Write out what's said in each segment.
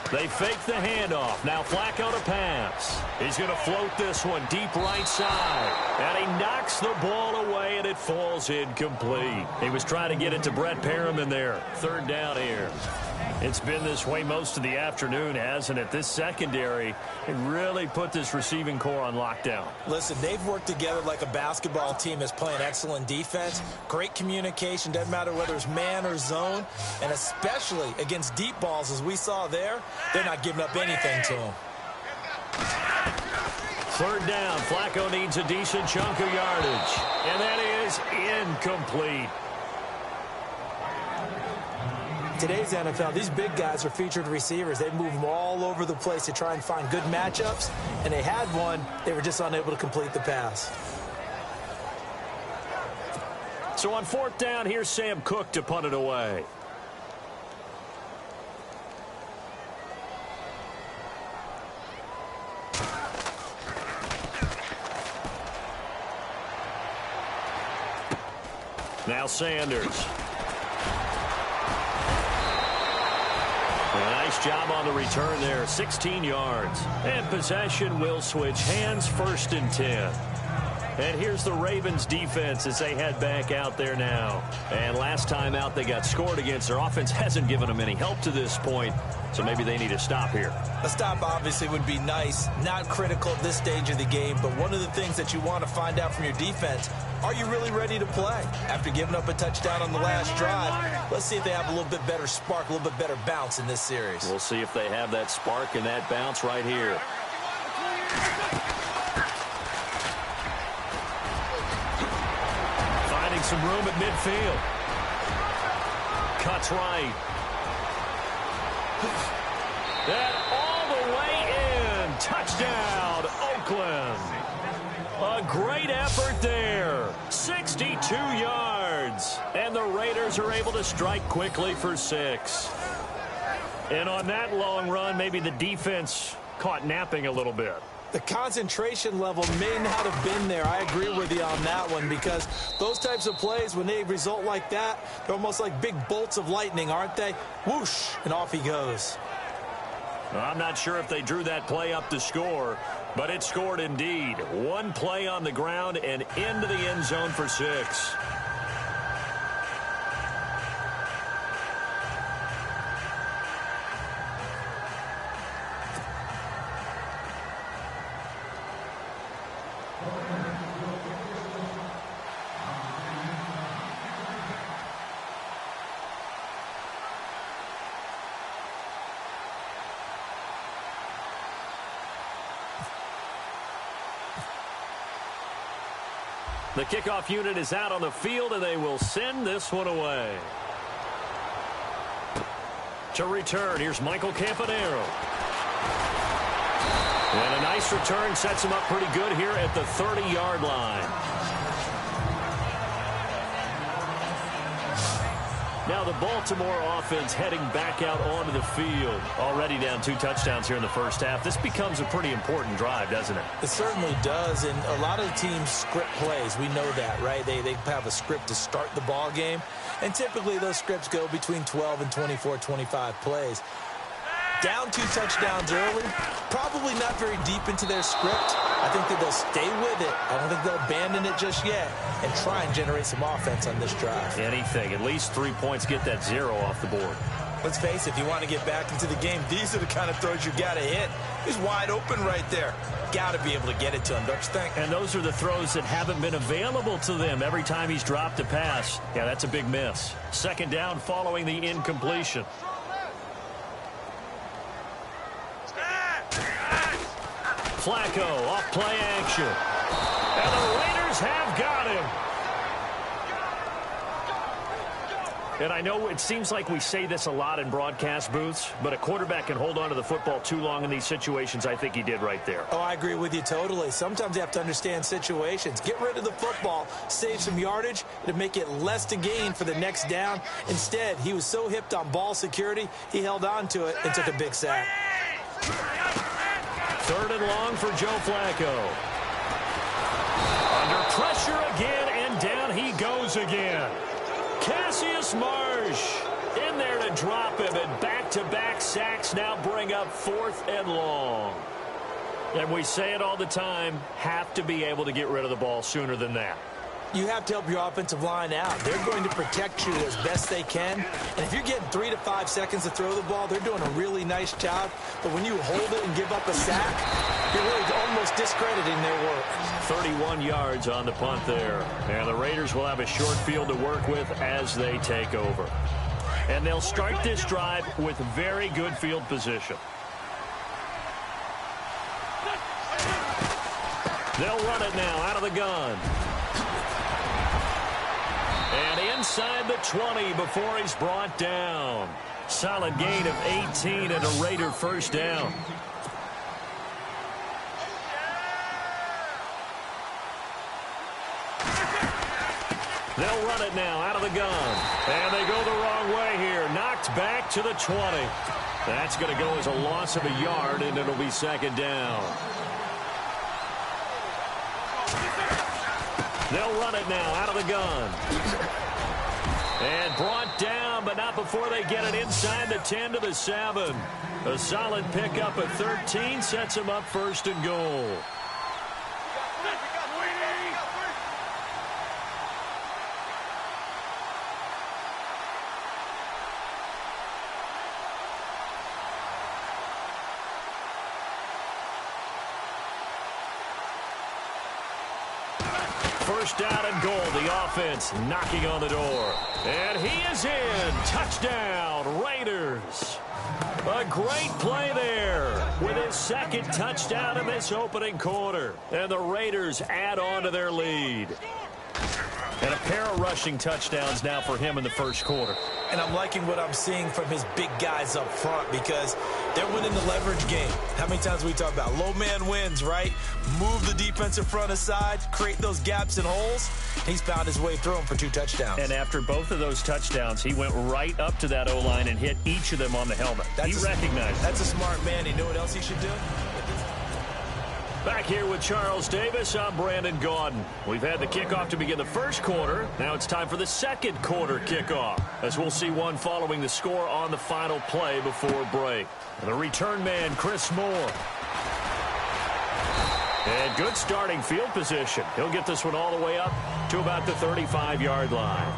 They fake the handoff. Now Flacco to pass. He's going to float this one deep right side. And he knocks the ball away, and it falls incomplete. He was trying to get it to Brett Perriman there. Third down here. It's been this way most of the afternoon, hasn't it? This secondary really put this receiving core on lockdown. Listen, they've worked together like a basketball team that's playing excellent defense. Great communication, doesn't matter whether it's man or zone. And especially against deep balls, as we saw there, they're not giving up anything to them. Third down, Flacco needs a decent chunk of yardage. And that is incomplete. Today's NFL, these big guys are featured receivers. They move them all over the place to try and find good matchups, and they had one. They were just unable to complete the pass. So on fourth down, here's Sam Cook to punt it away. Now Sanders. Nice job on the return there, 16 yards. And possession will switch hands, 1st and 10. And here's the Ravens defense as they head back out there now. And last time out they got scored against. Their offense hasn't given them any help to this point, so maybe they need a stop here. A stop obviously would be nice, not critical at this stage of the game, but one of the things that you want to find out from your defense, are you really ready to play? After giving up a touchdown on the last drive, let's see if they have a little bit better spark, a little bit better bounce in this series. We'll see if they have that spark and that bounce right here. Finding some room at midfield. Cuts right. And all the way in. Touchdown, Oakland. A great effort there. 62 yards. And the Raiders are able to strike quickly for 6. And on that long run, maybe the defense caught napping a little bit. The concentration level may not have been there. I agree with you on that one, because those types of plays, when they result like that, they're almost like big bolts of lightning, aren't they? Whoosh, and off he goes. Well, I'm not sure if they drew that play up to score, but it scored indeed. One play on the ground and into the end zone for 6. The kickoff unit is out on the field, and they will send this one away. To return, here's Michael Campanaro. And a nice return sets him up pretty good here at the 30-yard line. Now the Baltimore offense heading back out onto the field. Already down 2 touchdowns here in the first half. This becomes a pretty important drive, doesn't it? It certainly does, and a lot of teams script plays. We know that, right? They have a script to start the ball game, and typically those scripts go between 12 and 24, 25 plays. Down 2 touchdowns early, probably not very deep into their script. I think that they'll stay with it. I don't think they'll abandon it just yet and try and generate some offense on this drive. Anything. At least 3 points, get that 0 off the board. Let's face it, if you want to get back into the game, these are the kind of throws you got to hit. He's wide open right there. Got to be able to get it to him, don't you think? And those are the throws that haven't been available to them every time he's dropped a pass. Yeah, that's a big miss. Second down following the incompletion. Flacco off play action. And the Raiders have got him. And I know it seems like we say this a lot in broadcast booths, but a quarterback can hold on to the football too long in these situations. I think he did right there. Oh, I agree with you totally. Sometimes you have to understand situations. Get rid of the football, save some yardage to make it less to gain for the next down. Instead, he was so hipped on ball security, he held on to it and took a big sack. Third and long for Joe Flacco. Under pressure again, and down he goes again. Cassius Marsh in there to drop him, and back-to-back sacks now bring up 4th and long. And we say it all the time, have to be able to get rid of the ball sooner than that. You have to help your offensive line out. They're going to protect you as best they can. And if you're getting 3 to 5 seconds to throw the ball, they're doing a really nice job. But when you hold it and give up a sack, you're really almost discrediting their work. 31 yards on the punt there. And the Raiders will have a short field to work with as they take over. And they'll start this drive with very good field position. They'll run it now out of the gun. And inside the 20 before he's brought down. Solid gain of 18 and a Raider first down. They'll run it now out of the gun. And they go the wrong way here. Knocked back to the 20. That's going to go as a loss of a yard, and it'll be second down. They'll run it now out of the gun. And brought down, but not before they get it inside the 10 to the 7. A solid pickup at 13 sets them up 1st and goal. First down and goal. The offense knocking on the door. And he is in. Touchdown, Raiders. A great play there with his second touchdown in this opening quarter. And the Raiders add on to their lead. And a pair of rushing touchdowns now for him in the first quarter. And I'm liking what I'm seeing from his big guys up front because they're winning the leverage game. How many times we talk about low man wins, right? Move the defensive front aside, create those gaps and holes. He's found his way through them for 2 touchdowns. And after both of those touchdowns, he went right up to that O-line and hit each of them on the helmet. He recognized it. That's a smart man. He knew what else he should do. Back here with Charles Davis, I'm Brandon Gaudin. We've had the kickoff to begin the first quarter. Now it's time for the second quarter kickoff, as we'll see one following the score on the final play before break. The return man, Chris Moore. And good starting field position. He'll get this one all the way up to about the 35-yard line.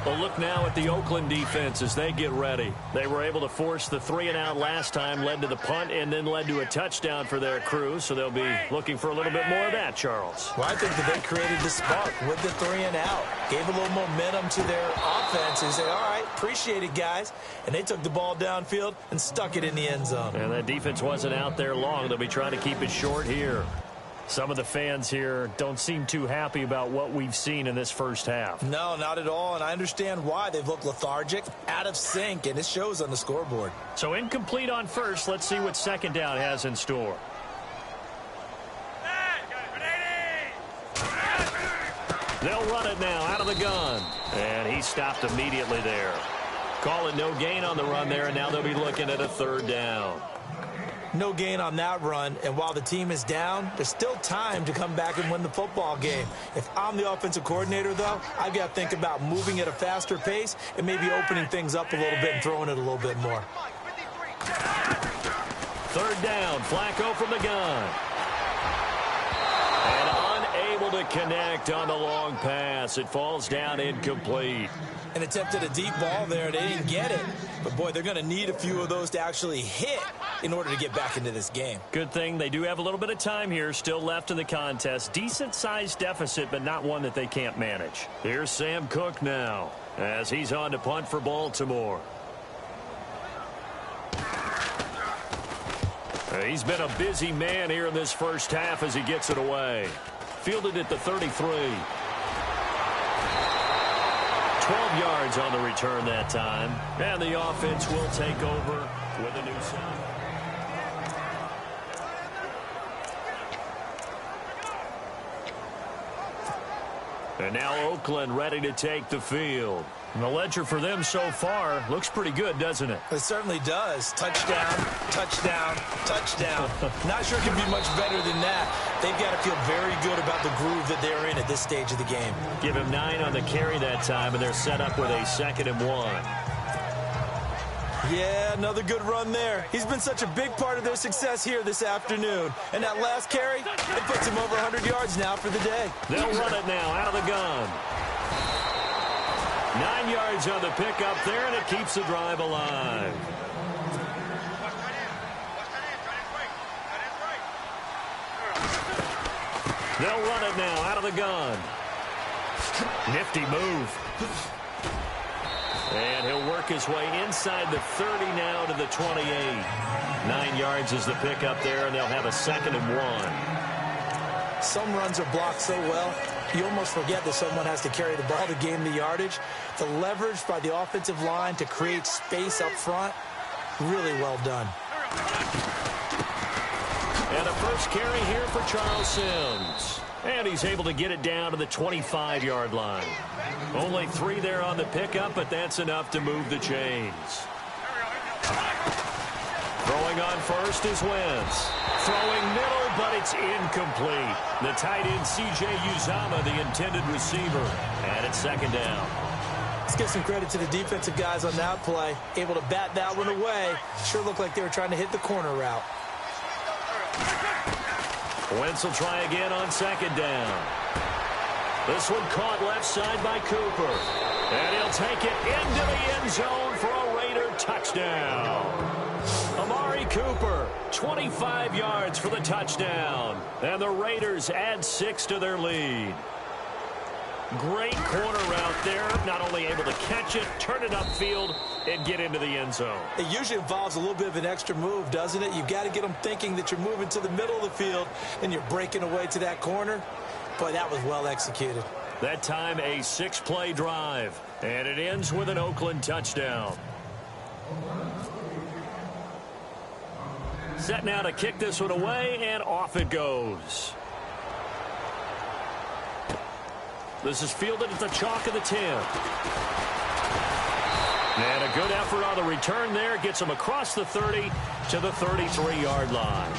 A look now at the Oakland defense as they get ready. They were able to force the 3-and-out last time, led to the punt, and then led to a touchdown for their crew. So they'll be looking for a little bit more of that, Charles. Well, I think that they created the spark with the 3-and-out. Gave a little momentum to their offense and said, all right, appreciate it, guys. And they took the ball downfield and stuck it in the end zone. And that defense wasn't out there long. They'll be trying to keep it short here. Some of the fans here don't seem too happy about what we've seen in this first half. No, not at all, and I understand why. They've looked lethargic, out of sync, and it shows on the scoreboard. So incomplete on first. Let's see what second down has in store. They'll run it now out of the gun. And he stopped immediately there. Call it no gain on the run there, and now they'll be looking at a 3rd down. No gain on that run, and while the team is down, there's still time to come back and win the football game. If I'm the offensive coordinator, though, I've got to think about moving at a faster pace and maybe opening things up a little bit and throwing it a little bit more. 3rd down, Flacco from the gun. And unable to connect on the long pass. It falls down incomplete. And attempted a deep ball there. They didn't get it. But, boy, they're going to need a few of those to actually hit in order to get back into this game. Good thing they do have a little bit of time here still left in the contest. Decent-sized deficit, but not one that they can't manage. Here's Sam Cook now as he's on to punt for Baltimore. He's been a busy man here in this first half as he gets it away. Fielded at the 33. 12 yards on the return that time. And the offense will take over with a new sign. And now Oakland ready to take the field. And the ledger for them so far looks pretty good, doesn't it? It certainly does. Touchdown, touchdown, touchdown. Not sure it can be much better than that. They've got to feel very good about the groove that they're in at this stage of the game. Give him 9 on the carry that time, and they're set up with a 2nd and 1. Yeah, another good run there. He's been such a big part of their success here this afternoon. And that last carry, it puts him over 100 yards now for the day. They'll run it now out of the gun. 9 yards on the pickup there, and it keeps the drive alive. They'll run it now out of the gun. Nifty move. And he'll work his way inside the 30 now to the 28. 9 yards is the pickup there, and they'll have a 2nd and 1. Some runs are blocked so well, you almost forget that someone has to carry the ball to gain the yardage. The leverage by the offensive line to create space up front, really well done. And a first carry here for Charles Sims. And he's able to get it down to the 25-yard line. Only 3 there on the pickup, but that's enough to move the chains. Throwing on first is Wentz. Throwing middle, but it's incomplete. The tight end, C.J. Uzomah, the intended receiver. And it's 2nd down. Let's give some credit to the defensive guys on that play. Able to bat that one away. Sure looked like they were trying to hit the corner route. Wentz will try again on 2nd down. This one caught left side by Cooper. And he'll take it into the end zone for a Raider touchdown. Amari Cooper, 25 yards for the touchdown. And the Raiders add 6 to their lead. Great corner route there. Not only able to catch it, turn it upfield, and get into the end zone. It usually involves a little bit of an extra move, doesn't it? You've got to get them thinking that you're moving to the middle of the field and you're breaking away to that corner. Boy, that was well executed. That time a 6-play drive, and it ends with an Oakland touchdown. Set now to kick this one away, and off it goes. This is fielded at the chalk of the 10. And a good effort on the return there. Gets him across the 30 to the 33-yard line.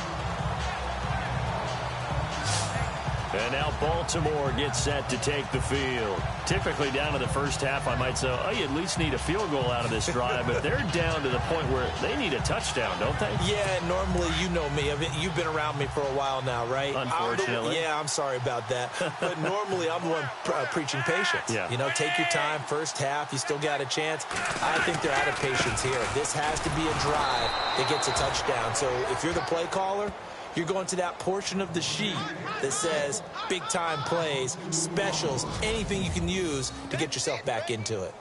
And now Baltimore gets set to take the field. Typically down to the first half, I might say, oh, you at least need a field goal out of this drive. But they're down to the point where they need a touchdown, don't they? Yeah, normally, you know me. You've been around me for a while now, right? Unfortunately. I'm sorry about that. But normally, I'm the one preaching patience. Yeah. You know, take your time. First half, you still got a chance. I think they're out of patience here. This has to be a drive that gets a touchdown. So if you're the play caller, you're going to that portion of the sheet that says big-time plays, specials, anything you can use to get yourself back into it.